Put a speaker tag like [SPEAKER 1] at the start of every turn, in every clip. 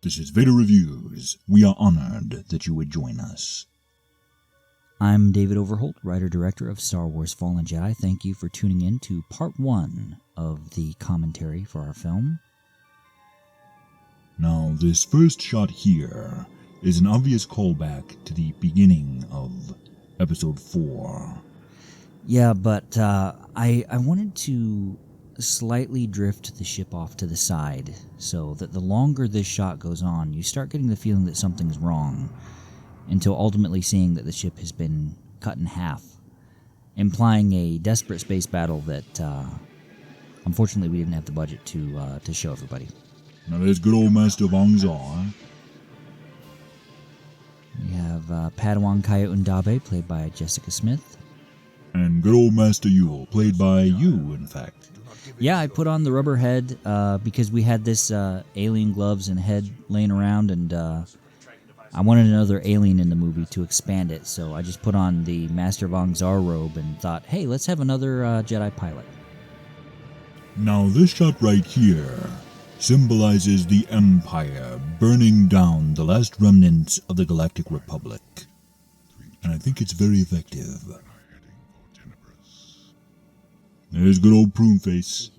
[SPEAKER 1] This is Vader Reviews. We are honored that you would join us.
[SPEAKER 2] I'm David Overholt, writer-director of Star Wars Fallen Jedi. Thank you for tuning in to part 1 of the commentary for our film.
[SPEAKER 1] Now, this first shot here is an obvious callback to the beginning of Episode 4.
[SPEAKER 2] Yeah, but I wanted to slightly drift the ship off to the side so that the longer this shot goes on, you start getting the feeling that something's wrong, until ultimately seeing that the ship has been cut in half, implying a desperate space battle that, unfortunately, we didn't have the budget to show everybody.
[SPEAKER 1] Now there's good old Master Vong Zar.
[SPEAKER 2] We have Padawan Kaya Undabe, played by Jessica Smith.
[SPEAKER 1] And good old Master Yule, played by you, in fact.
[SPEAKER 2] Yeah, I put on the rubber head because we had this alien gloves and head laying around, and I wanted another alien in the movie to expand it, so I just put on the Master Vong Zar robe and thought, hey, let's have another Jedi pilot.
[SPEAKER 1] Now this shot right here symbolizes the Empire burning down the last remnants of the Galactic Republic. And I think it's very effective. There's good old Prune Face.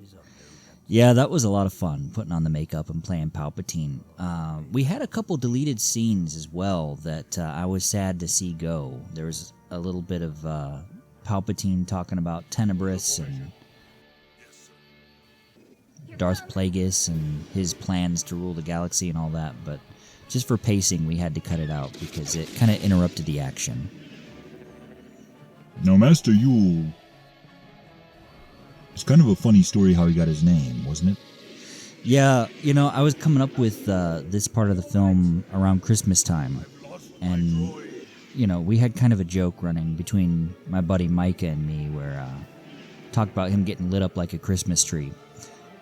[SPEAKER 2] Yeah, that was a lot of fun, putting on the makeup and playing Palpatine. We had a couple deleted scenes as well that I was sad to see go. There was a little bit of Palpatine talking about Tenebris and Darth Plagueis and his plans to rule the galaxy and all that, but just for pacing, we had to cut it out because it kind of interrupted the action.
[SPEAKER 1] Now, Master Yule, it's kind of a funny story how he got his name, wasn't it?
[SPEAKER 2] Yeah, you know, I was coming up with this part of the film around Christmas time, and, you know, we had kind of a joke running between my buddy Micah and me where talked about him getting lit up like a Christmas tree.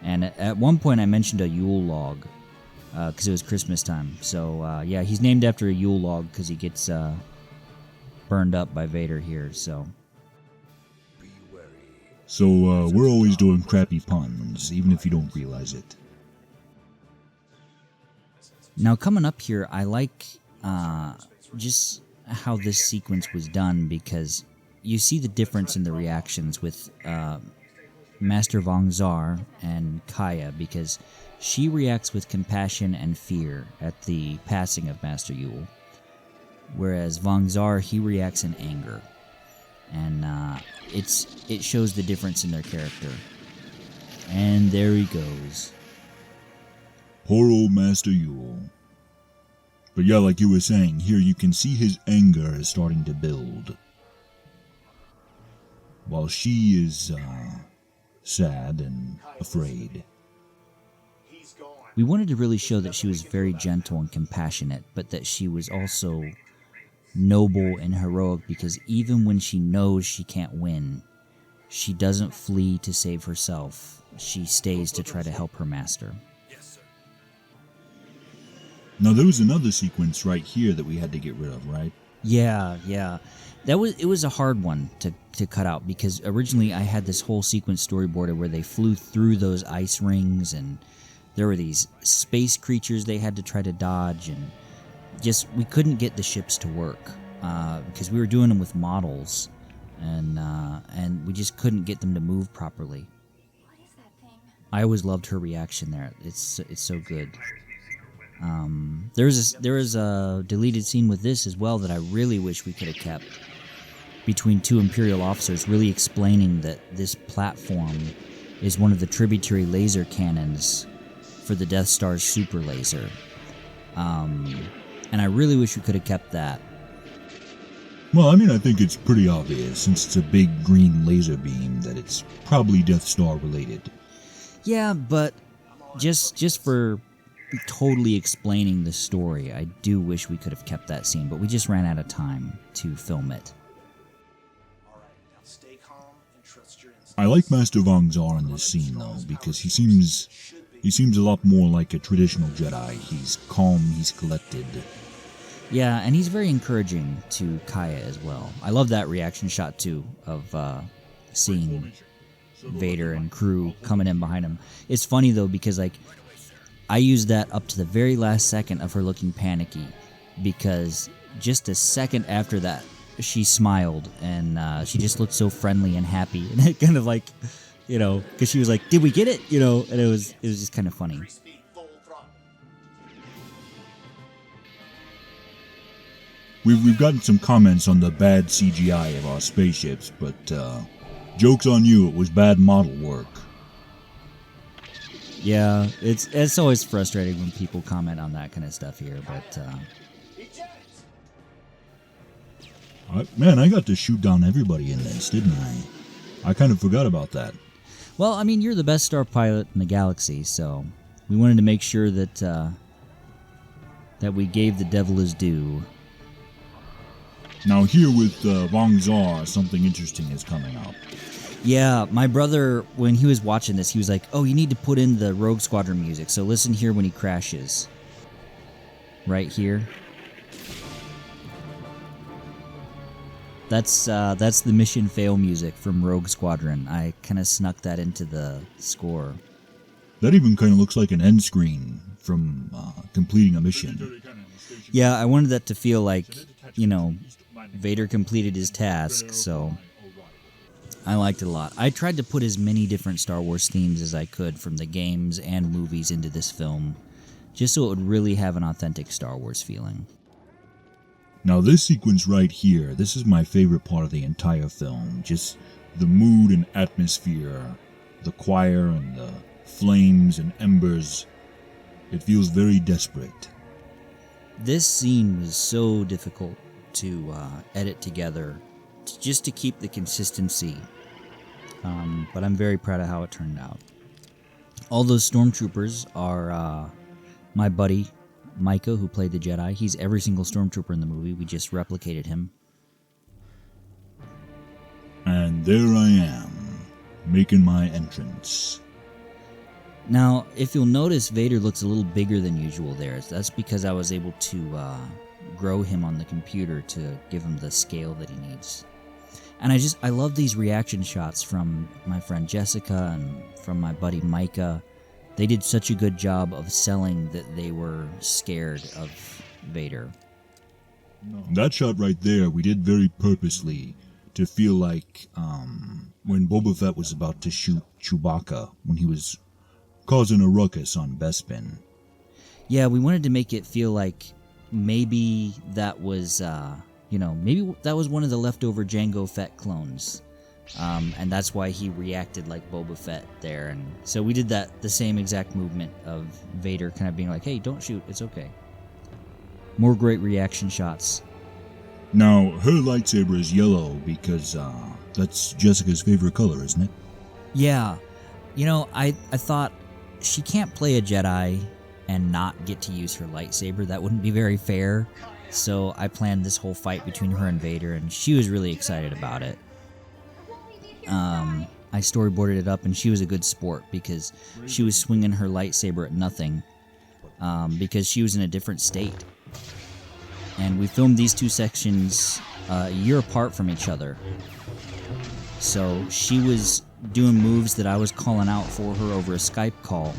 [SPEAKER 2] And at one point I mentioned a Yule log because it was Christmas time. So, yeah, he's named after a Yule log because he gets burned up by Vader here, so...
[SPEAKER 1] So, we're always doing crappy puns, even if you don't realize it.
[SPEAKER 2] Now, coming up here, I like just how this sequence was done, because you see the difference in the reactions with Master Vong Zar and Kaya, because she reacts with compassion and fear at the passing of Master Yule, whereas Vong Zar, he reacts in anger. And it shows the difference in their character. And there he goes.
[SPEAKER 1] Poor old Master Yule. But yeah, like you were saying, here you can see his anger is starting to build. While she is sad and afraid.
[SPEAKER 2] We wanted to really show that she was very gentle and compassionate, but that she was also noble and heroic, because even when she knows she can't win, she doesn't flee to save herself. She stays to try to help her master.
[SPEAKER 1] Now there was another sequence right here that we had to get rid of, right?
[SPEAKER 2] Yeah. It was a hard one to cut out, because originally I had this whole sequence storyboarded where they flew through those ice rings, and there were these space creatures they had to try to dodge, and just we couldn't get the ships to work because we were doing them with models, and we just couldn't get them to move properly.
[SPEAKER 3] What is that thing?
[SPEAKER 2] I always loved her reaction there. It's so good. There is a deleted scene with this as well that I really wish we could have kept, between two Imperial officers really explaining that this platform is one of the tributary laser cannons for the Death Star's super laser. And I really wish we could have kept that.
[SPEAKER 1] Well, I mean, I think it's pretty obvious, since it's a big green laser beam, that it's probably Death Star related.
[SPEAKER 2] Yeah, but just for totally explaining the story, I do wish we could have kept that scene, but we just ran out of time to film it.
[SPEAKER 1] I like Master Vong Zar in this scene, though, because he seems a lot more like a traditional Jedi. He's calm, he's collected.
[SPEAKER 2] Yeah, and he's very encouraging to Kaya as well. I love that reaction shot, too, of seeing Vader and crew coming in behind him. It's funny, though, because, like, I used that up to the very last second of her looking panicky, because just a second after that, she smiled, and she just looked so friendly and happy, and it kind of like, because she was like, "Did we get it?" And it was just kind of funny.
[SPEAKER 1] We've gotten some comments on the bad CGI of our spaceships, but joke's on you, it was bad model work.
[SPEAKER 2] Yeah, it's always frustrating when people comment on that kind of stuff here, but
[SPEAKER 1] man, I got to shoot down everybody in this, didn't I? I kind of forgot about that.
[SPEAKER 2] well, I mean, you're the best star pilot in the galaxy, so we wanted to make sure that we gave the devil his due.
[SPEAKER 1] Now here with Vong Zar, something interesting is coming up.
[SPEAKER 2] Yeah, my brother, when he was watching this, he was like, "Oh, you need to put in the Rogue Squadron music, so listen here when he crashes." Right here. That's the mission fail music from Rogue Squadron. I kind of snuck that into the score.
[SPEAKER 1] That even kind of looks like an end screen from completing a mission.
[SPEAKER 2] Yeah, I wanted that to feel like, Vader completed his task, so I liked it a lot. I tried to put as many different Star Wars themes as I could from the games and movies into this film, just so it would really have an authentic Star Wars feeling.
[SPEAKER 1] Now this sequence right here, this is my favorite part of the entire film. Just the mood and atmosphere, the choir and the flames and embers. It feels very desperate.
[SPEAKER 2] This scene was so difficult to edit together, just to keep the consistency. But I'm very proud of how it turned out. All those stormtroopers are my buddy Micah, who played the Jedi. He's every single stormtrooper in the movie. We just replicated him.
[SPEAKER 1] And there I am, making my entrance.
[SPEAKER 2] Now, if you'll notice, Vader looks a little bigger than usual there. That's because I was able to grow him on the computer to give him the scale that he needs. And I love these reaction shots from my friend Jessica and from my buddy Micah. They did such a good job of selling that they were scared of Vader.
[SPEAKER 1] That shot right there, we did very purposely to feel like when Boba Fett was about to shoot Chewbacca, when he was causing a ruckus on Bespin.
[SPEAKER 2] Yeah, we wanted to make it feel like maybe that was, maybe that was one of the leftover Jango Fett clones. And that's why he reacted like Boba Fett there. And so we did the same exact movement of Vader kind of being like, "Hey, don't shoot, it's okay." More great reaction shots.
[SPEAKER 1] Now, her lightsaber is yellow because that's Jessica's favorite color, isn't it?
[SPEAKER 2] Yeah. I thought she can't play a Jedi and not get to use her lightsaber. That wouldn't be very fair. So I planned this whole fight between her and Vader, and she was really excited about it. I storyboarded it up, and she was a good sport because she was swinging her lightsaber at nothing because she was in a different state. And we filmed these two sections a year apart from each other. So she was doing moves that I was calling out for her over a Skype call.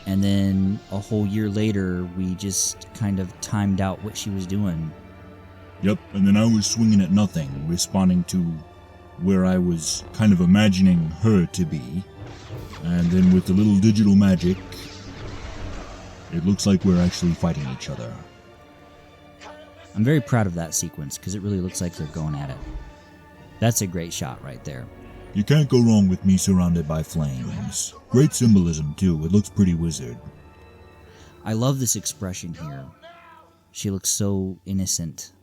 [SPEAKER 2] And then a whole year later, we just kind of timed out what she was doing.
[SPEAKER 1] Yep, and then I was swinging at nothing, responding to where I was kind of imagining her to be. And then with a little digital magic, it looks like we're actually fighting each other.
[SPEAKER 2] I'm very proud of that sequence because it really looks like they're going at it. That's a great shot right there.
[SPEAKER 1] You can't go wrong with me surrounded by flames. Great symbolism, too. It looks pretty wizard.
[SPEAKER 2] I love this expression here. She looks so innocent.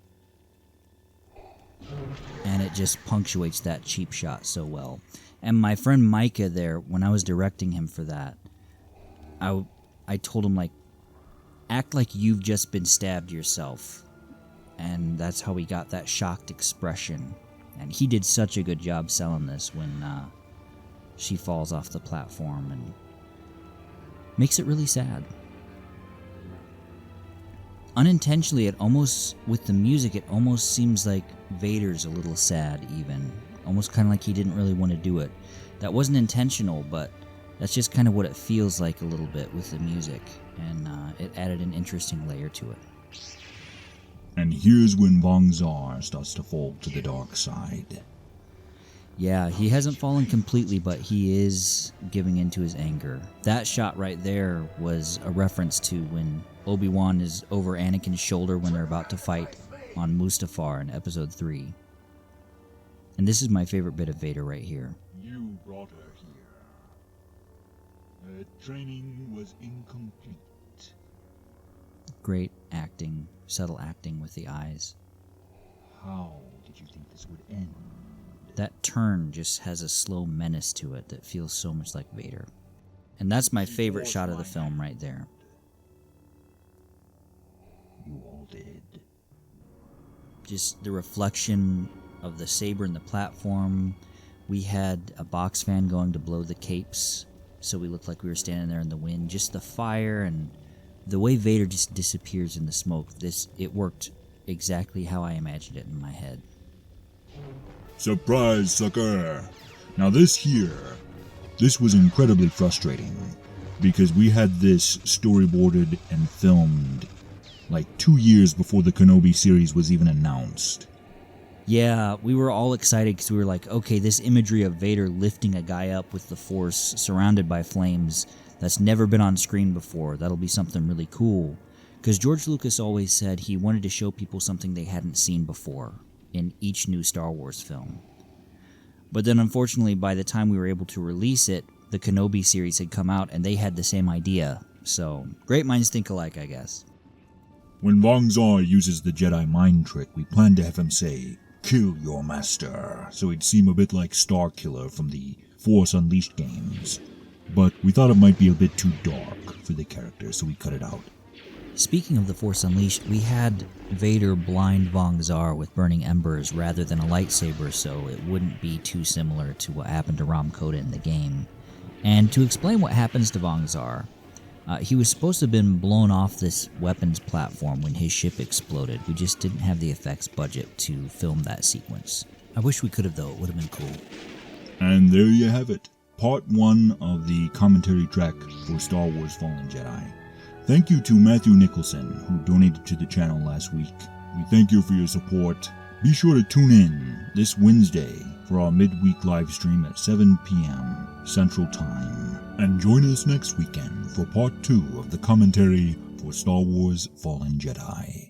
[SPEAKER 2] And it just punctuates that cheap shot so well. And my friend Micah there, when I was directing him for that, I told him, like, act like you've just been stabbed yourself. And that's how he got that shocked expression. And he did such a good job selling this when she falls off the platform and makes it really sad. Unintentionally, with the music, it almost seems like Vader's a little sad even. Almost kind of like he didn't really want to do it. That wasn't intentional, but That's just kind of what it feels like a little bit with the music, and it added an interesting layer to it.
[SPEAKER 1] And here's when Vong Zar starts to fall to the dark side.
[SPEAKER 2] Yeah, he hasn't fallen completely, but he is giving into his anger. That shot right there was a reference to when Obi-Wan is over Anakin's shoulder when they're about to fight on Mustafar in Episode 3. And this is my favorite bit of Vader right here.
[SPEAKER 1] You brought her here. Her training was incomplete.
[SPEAKER 2] Great acting, subtle acting with the eyes.
[SPEAKER 1] How did you think this would end?
[SPEAKER 2] That turn just has a slow menace to it that feels so much like Vader. And that's my favorite shot of the film right there.
[SPEAKER 1] You all did.
[SPEAKER 2] Just the reflection of the saber in the platform. We had a box fan going to blow the capes, so we looked like we were standing there in the wind. Just the fire and the way Vader just disappears in the smoke. It worked exactly how I imagined it in my head.
[SPEAKER 1] Surprise, sucker! Now this was incredibly frustrating, because we had this storyboarded and filmed like 2 years before the Kenobi series was even announced.
[SPEAKER 2] Yeah, we were all excited because we were like, okay, this imagery of Vader lifting a guy up with the Force surrounded by flames, that's never been on screen before. That'll be something really cool. Because George Lucas always said he wanted to show people something they hadn't seen before in each new Star Wars film. But then unfortunately, by the time we were able to release it, the Kenobi series had come out and they had the same idea. So, great minds think alike, I guess.
[SPEAKER 1] When Vong Zar uses the Jedi mind trick, we planned to have him say, "Kill your master," so he'd seem a bit like Starkiller from the Force Unleashed games. But we thought it might be a bit too dark for the character, so we cut it out.
[SPEAKER 2] Speaking of the Force Unleashed, we had Vader blind Vong Zar with burning embers rather than a lightsaber, so it wouldn't be too similar to what happened to Ram Koda in the game. And to explain what happens to Vong Zar, he was supposed to have been blown off this weapons platform when his ship exploded. We just didn't have the effects budget to film that sequence. I wish we could have, though. It would have been cool.
[SPEAKER 1] And there you have it. Part 1 of the commentary track for Star Wars Fallen Jedi. Thank you to Matthew Nicholson, who donated to the channel last week. We thank you for your support. Be sure to tune in this Wednesday for our midweek live stream at 7 p.m. Central Time. And join us next weekend for part 2 of the commentary for Star Wars Fallen Jedi.